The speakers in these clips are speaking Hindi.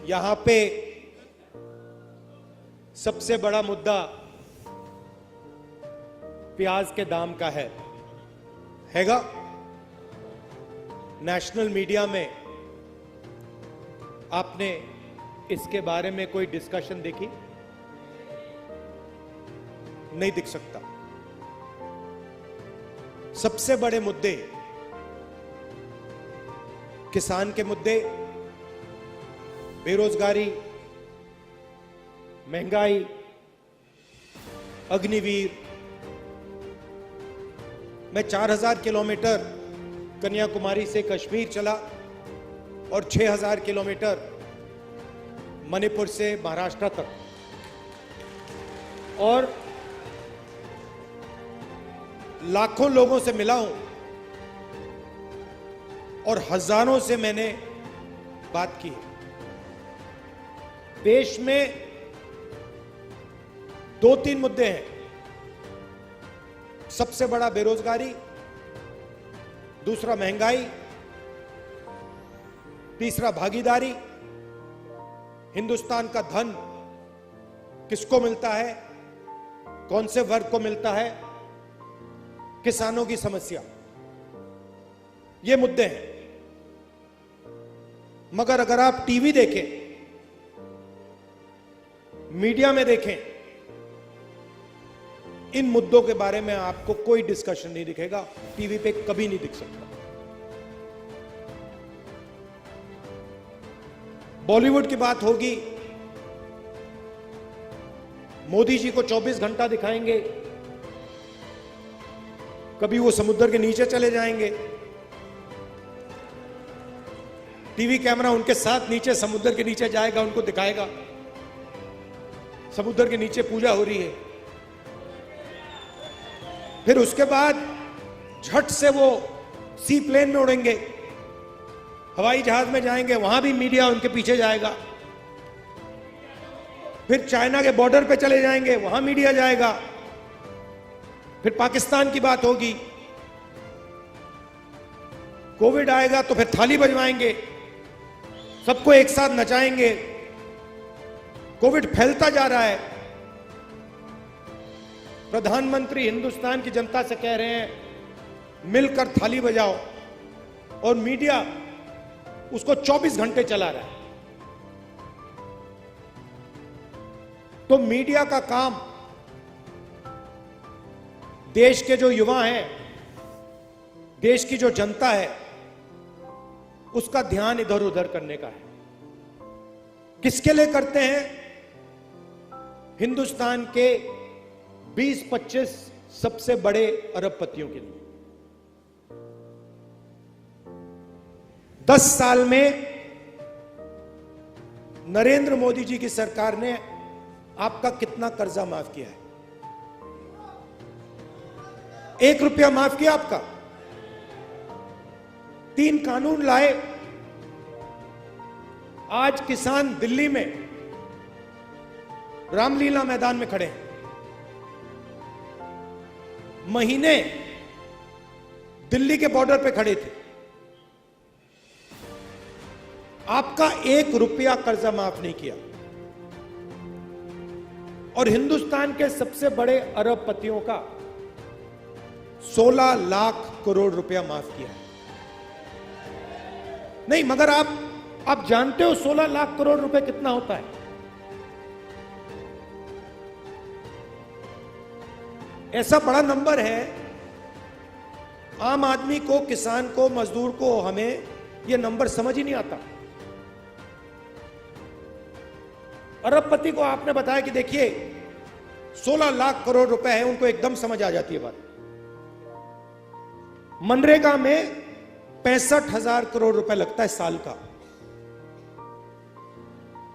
यहां पे सबसे बड़ा मुद्दा प्याज के दाम का हैगा। नेशनल मीडिया में आपने इसके बारे में कोई डिस्कशन देखी? नहीं दिख सकता। सबसे बड़े मुद्दे किसान के मुद्दे, बेरोजगारी, महंगाई, अग्निवीर। मैं 4000 किलोमीटर कन्याकुमारी से कश्मीर चला और 6000 किलोमीटर मणिपुर से महाराष्ट्र तक, और लाखों लोगों से मिला हूं और हजारों से मैंने बात की। देश में 2-3 मुद्दे हैं। सबसे बड़ा बेरोजगारी, दूसरा महंगाई, तीसरा भागीदारी। हिंदुस्तान का धन किसको मिलता है, कौन से वर्ग को मिलता है, किसानों की समस्या, ये मुद्दे हैं। मगर अगर आप टीवी देखें, मीडिया में देखें, इन मुद्दों के बारे में आपको कोई डिस्कशन नहीं दिखेगा। टीवी पे कभी नहीं दिख सकता। बॉलीवुड की बात होगी, मोदी जी को 24 घंटा दिखाएंगे, कभी वो समुद्र के नीचे चले जाएंगे, टीवी कैमरा उनके साथ नीचे समुद्र के नीचे जाएगा, उनको दिखाएगा समुद्र के नीचे पूजा हो रही है। फिर उसके बाद झट से वो सी प्लेन में उड़ेंगे, हवाई जहाज में जाएंगे, वहां भी मीडिया उनके पीछे जाएगा। फिर चाइना के बॉर्डर पे चले जाएंगे, वहां मीडिया जाएगा। फिर पाकिस्तान की बात होगी, कोविड आएगा तो फिर थाली बजवाएंगे, सबको एक साथ नचाएंगे। कोविड फैलता जा रहा है। प्रधानमंत्री हिंदुस्तान की जनता से कह रहे हैं मिलकर थाली बजाओ, और मीडिया उसको 24 घंटे चला रहा है। तो मीडिया का काम देश के जो युवा हैं, देश की जो जनता है, उसका ध्यान इधर उधर करने का है। किसके लिए करते हैं? हिंदुस्तान के 20-25 सबसे बड़े अरबपतियों के लिए। 10 साल में नरेंद्र मोदी जी की सरकार ने आपका कितना कर्जा माफ किया है? 1 रुपया माफ किया आपका? 3 कानून लाए। आज किसान दिल्ली में रामलीला मैदान में खड़े हैं। महीने दिल्ली के बॉर्डर पे खड़े थे। आपका 1 रुपया कर्जा माफ नहीं किया। और हिंदुस्तान के सबसे बड़े अरबपतियों का 16 लाख करोड़ रुपया माफ किया है। नहीं, मगर आप जानते हो 16 लाख करोड़ रुपए कितना होता है? ऐसा बड़ा नंबर है। आम आदमी को, किसान को, मजदूर को, हमें यह नंबर समझ ही नहीं आता। अरबपति को आपने बताया कि देखिए 16 लाख करोड़ रुपए है, उनको एकदम समझ आ जाती है बात। मनरेगा में 65,000 करोड़ रुपए लगता है साल का।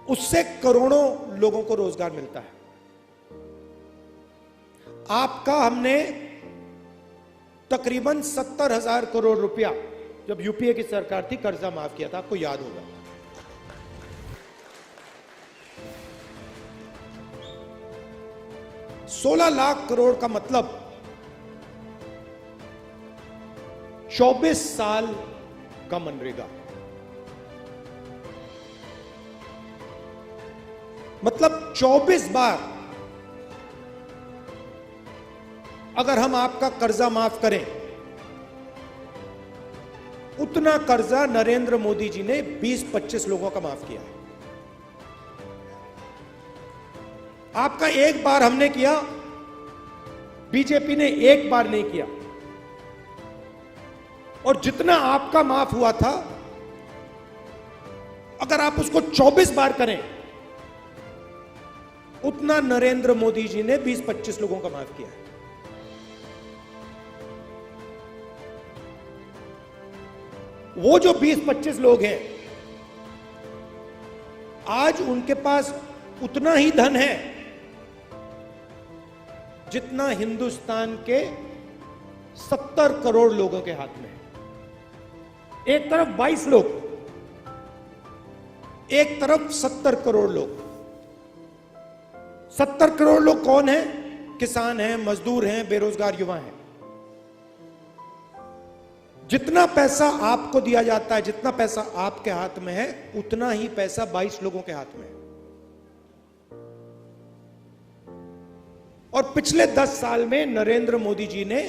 उससे करोड़ों लोगों को रोजगार मिलता है। आपका हमने तकरीबन 70,000 करोड़ रुपया जब यूपीए की सरकार थी कर्जा माफ किया था, आपको याद होगा। $16 लाख करोड़ का मतलब 24 साल का मनरेगा। मतलब 24 बार अगर हम आपका कर्जा माफ करें, उतना कर्जा नरेंद्र मोदी जी ने 20-25 लोगों का माफ किया है। आपका एक बार हमने किया, बीजेपी ने एक बार नहीं किया। और जितना आपका माफ हुआ था, अगर आप उसको 24 बार करें, उतना नरेंद्र मोदी जी ने 20-25 लोगों का माफ किया है। वो जो 20-25 लोग हैं, आज उनके पास उतना ही धन है जितना हिंदुस्तान के 70 करोड़ लोगों के हाथ में है। एक तरफ 22 लोग, एक तरफ 70 करोड़ लोग। 70 करोड़ लोग कौन हैं? किसान हैं, मजदूर हैं, बेरोजगार युवा हैं। जितना पैसा आपको दिया जाता है, जितना पैसा आपके हाथ में है, उतना ही पैसा 22 लोगों के हाथ में है। और पिछले 10 साल में नरेंद्र मोदी जी ने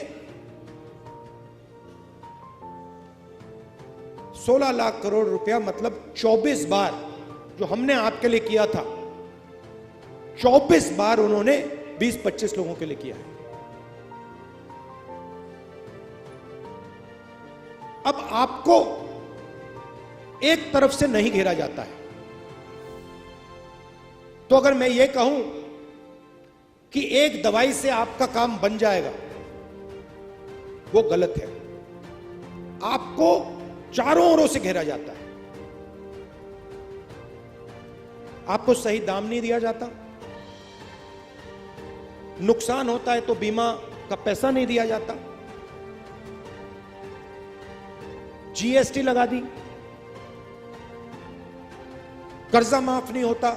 16 लाख करोड़ रुपया, मतलब 24 बार जो हमने आपके लिए किया था, 24 बार उन्होंने 20-25 लोगों के लिए किया है। अब आपको एक तरफ से नहीं घेरा जाता है। तो अगर मैं ये कहूं कि एक दवाई से आपका काम बन जाएगा, वो गलत है। आपको चारों ओरों से घेरा जाता है। आपको सही दाम नहीं दिया जाता, नुकसान होता है तो बीमा का पैसा नहीं दिया जाता, जीएसटी लगा दी, कर्जा माफ नहीं होता।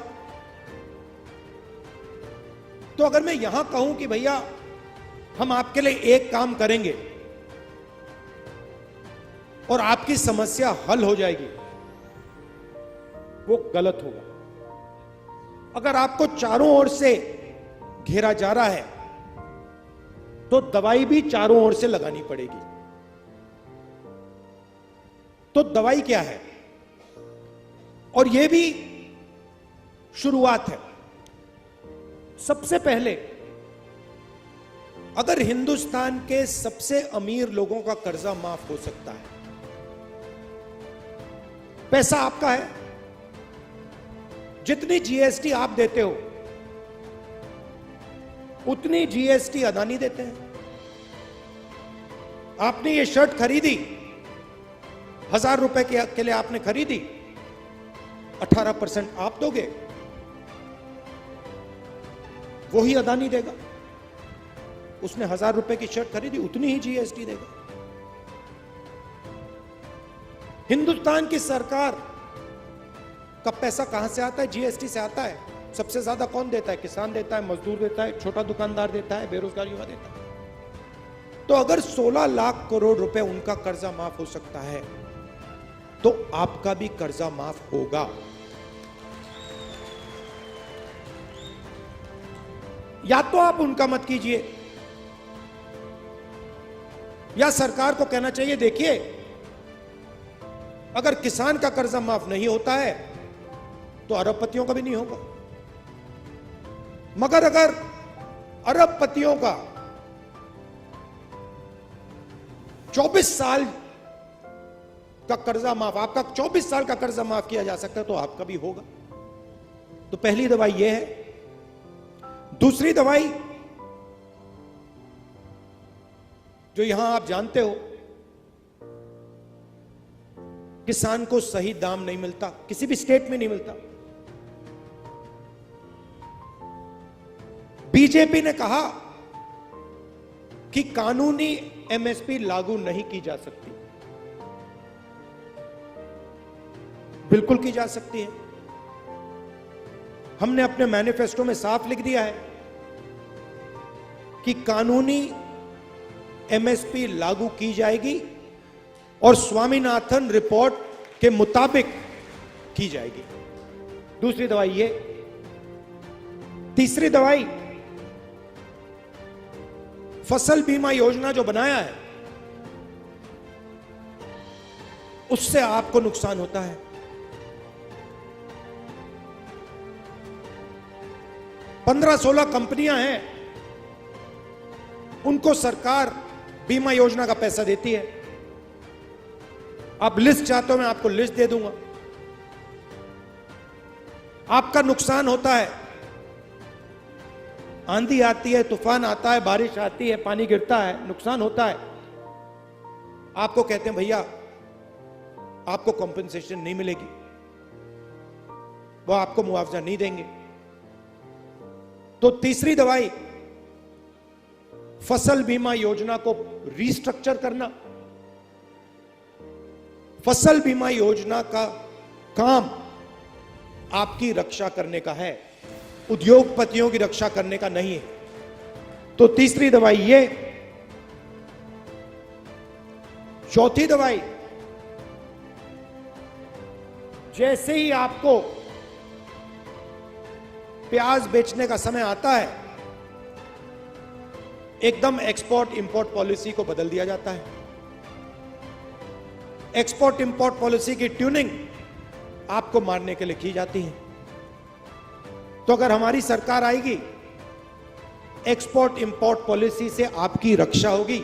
तो अगर मैं यहां कहूं कि भैया हम आपके लिए एक काम करेंगे और आपकी समस्या हल हो जाएगी, वो गलत होगा। अगर आपको चारों ओर से घेरा जा रहा है, तो दवाई भी चारों ओर से लगानी पड़ेगी। तो दवाई क्या है? और यह भी शुरुआत है। सबसे पहले अगर हिंदुस्तान के सबसे अमीर लोगों का कर्जा माफ हो सकता है, पैसा आपका है, जितनी जीएसटी आप देते हो उतनी जीएसटी अदानी देते हैं। आपने ये शर्ट खरीदी, 1000 रुपए के लिए आपने खरीदी, 18% आप दोगे, वही अदानी देगा। उसने 1000 रुपए की शर्ट खरीदी, उतनी ही जीएसटी देगा। हिंदुस्तान की सरकार का पैसा कहां से आता है? जीएसटी से आता है। सबसे ज्यादा कौन देता है? किसान देता है, मजदूर देता है, छोटा दुकानदार देता है, बेरोजगार युवा देता है। तो अगर 16 लाख करोड़ रुपए उनका कर्जा माफ हो सकता है, तो आपका भी कर्जा माफ होगा। या तो आप उनका मत कीजिए, या सरकार को कहना चाहिए, देखिए अगर किसान का कर्जा माफ नहीं होता है तो अरबपतियों का भी नहीं होगा। मगर अगर अरबपतियों का 24 साल का कर्जा माफ, आपका 24 साल का कर्जा माफ किया जा सकता है, तो आपका भी होगा। तो पहली दवाई यह है। दूसरी दवाई जो यहां आप जानते हो, किसान को सही दाम नहीं मिलता, किसी भी स्टेट में नहीं मिलता। बीजेपी ने कहा कि कानूनी एमएसपी लागू नहीं की जा सकती। बिल्कुल की जा सकती है। हमने अपने मैनिफेस्टो में साफ लिख दिया है कि कानूनी एमएसपी लागू की जाएगी और स्वामीनाथन रिपोर्ट के मुताबिक की जाएगी। दूसरी दवाई ये तीसरी दवाई, फसल बीमा योजना जो बनाया है उससे आपको नुकसान होता है। पंद्रह 16 कंपनियां हैं, उनको सरकार बीमा योजना का पैसा देती है। आप लिस्ट चाहते हो, मैं आपको लिस्ट दे दूंगा। आपका नुकसान होता है, आंधी आती है, तूफान आता है, बारिश आती है, पानी गिरता है, नुकसान होता है। आपको कहते हैं भैया आपको कॉम्पेंसेशन नहीं मिलेगी, वो आपको मुआवजा नहीं देंगे। तो तीसरी दवाई, फसल बीमा योजना को रीस्ट्रक्चर करना। फसल बीमा योजना का काम आपकी रक्षा करने का है, उद्योगपतियों की रक्षा करने का नहीं है। तो तीसरी दवाई ये। चौथी दवाई, जैसे ही आपको प्याज बेचने का समय आता है, एकदम एक्सपोर्ट इंपोर्ट पॉलिसी को बदल दिया जाता है। एक्सपोर्ट इंपोर्ट पॉलिसी की ट्यूनिंग आपको मारने के लिए की जाती है। तो अगर हमारी सरकार आएगी, एक्सपोर्ट इंपोर्ट पॉलिसी से आपकी रक्षा होगी,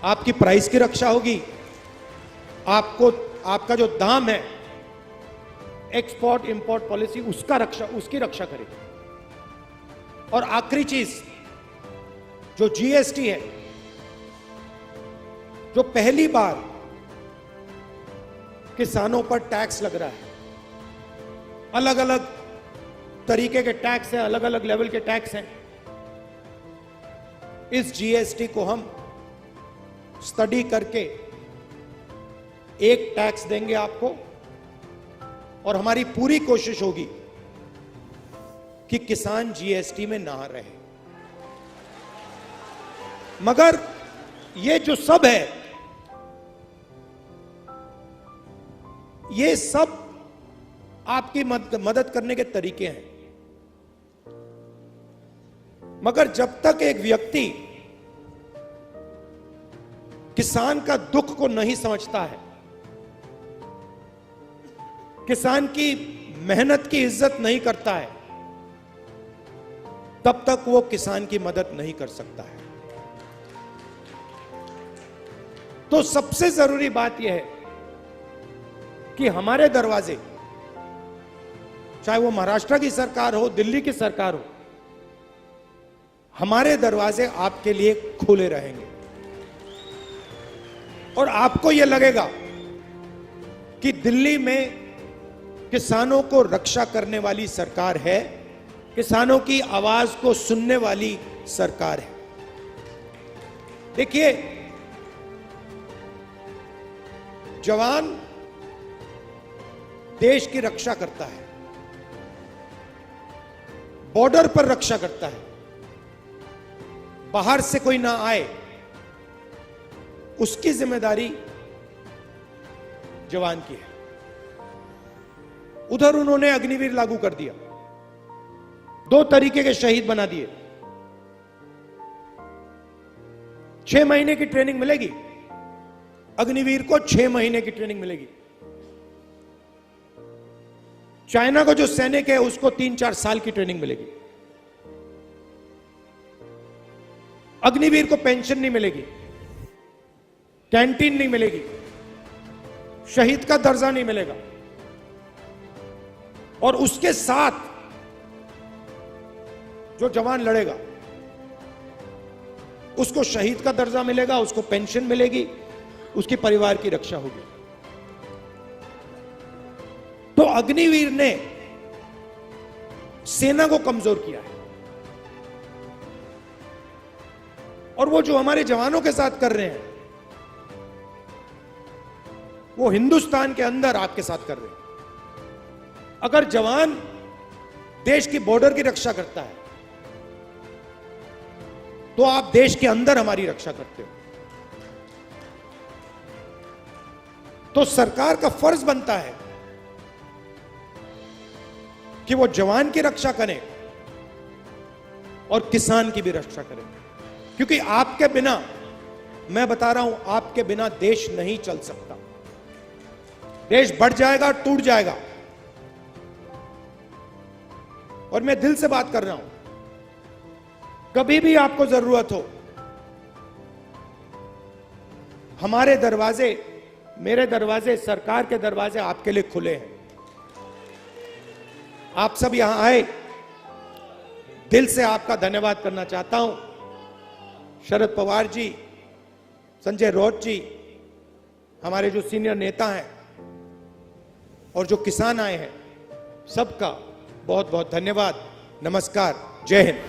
आपकी प्राइस की रक्षा होगी, आपको आपका जो दाम है, एक्सपोर्ट इंपोर्ट पॉलिसी उसकी रक्षा करेगी। और आखिरी चीज जो जीएसटी है, जो पहली बार किसानों पर टैक्स लग रहा है, अलग अलग तरीके के टैक्स हैं, अलग अलग लेवल के टैक्स हैं। इस जीएसटी को हम स्टडी करके एक टैक्स देंगे आपको, और हमारी पूरी कोशिश होगी कि किसान जीएसटी में ना रहे। मगर ये जो सब है, ये सब आपकी मदद करने के तरीके हैं। मगर जब तक एक व्यक्ति किसान का दुख को नहीं समझता है, किसान की मेहनत की इज्जत नहीं करता है, तब तक वो किसान की मदद नहीं कर सकता है। तो सबसे जरूरी बात यह है कि हमारे दरवाजे, चाहे वो महाराष्ट्र की सरकार हो, दिल्ली की सरकार हो, हमारे दरवाजे आपके लिए खुले रहेंगे। और आपको यह लगेगा कि दिल्ली में किसानों को रक्षा करने वाली सरकार है, किसानों की आवाज को सुनने वाली सरकार है। देखिए, जवान देश की रक्षा करता है, बॉर्डर पर रक्षा करता है, बाहर से कोई ना आए, उसकी जिम्मेदारी जवान की है। उधर उन्होंने अग्निवीर लागू कर दिया, 2 तरीके के शहीद बना दिए। 6 महीने की ट्रेनिंग मिलेगी, अग्निवीर को 6 महीने की ट्रेनिंग मिलेगी। चाइना को जो सैनिक है उसको 3-4 साल की ट्रेनिंग मिलेगी। अग्निवीर को पेंशन नहीं मिलेगी, कैंटीन नहीं मिलेगी, शहीद का दर्जा नहीं मिलेगा। और उसके साथ जो जवान लड़ेगा उसको शहीद का दर्जा मिलेगा, उसको पेंशन मिलेगी, उसके परिवार की रक्षा होगी। तो अग्निवीर ने सेना को कमजोर किया है, और वो जो हमारे जवानों के साथ कर रहे हैं वो हिंदुस्तान के अंदर आपके साथ कर रहे हैं। अगर जवान देश की बॉर्डर की रक्षा करता है तो आप देश के अंदर हमारी रक्षा करते हो। तो सरकार का फर्ज बनता है कि वो जवान की रक्षा करें, और किसान की भी रक्षा करेंगे, क्योंकि आपके बिना, मैं बता रहा हूं, आपके बिना देश नहीं चल सकता। देश बढ़ जाएगा, टूट जाएगा। और मैं दिल से बात कर रहा हूं, कभी भी आपको जरूरत हो, हमारे दरवाजे, मेरे दरवाजे, सरकार के दरवाजे आपके लिए खुले हैं। आप सब यहां आए, दिल से आपका धन्यवाद करना चाहता हूं। शरद पवार जी, संजय राउत जी, हमारे जो सीनियर नेता हैं और जो किसान आए हैं, सबका बहुत बहुत धन्यवाद। नमस्कार, जय हिंद।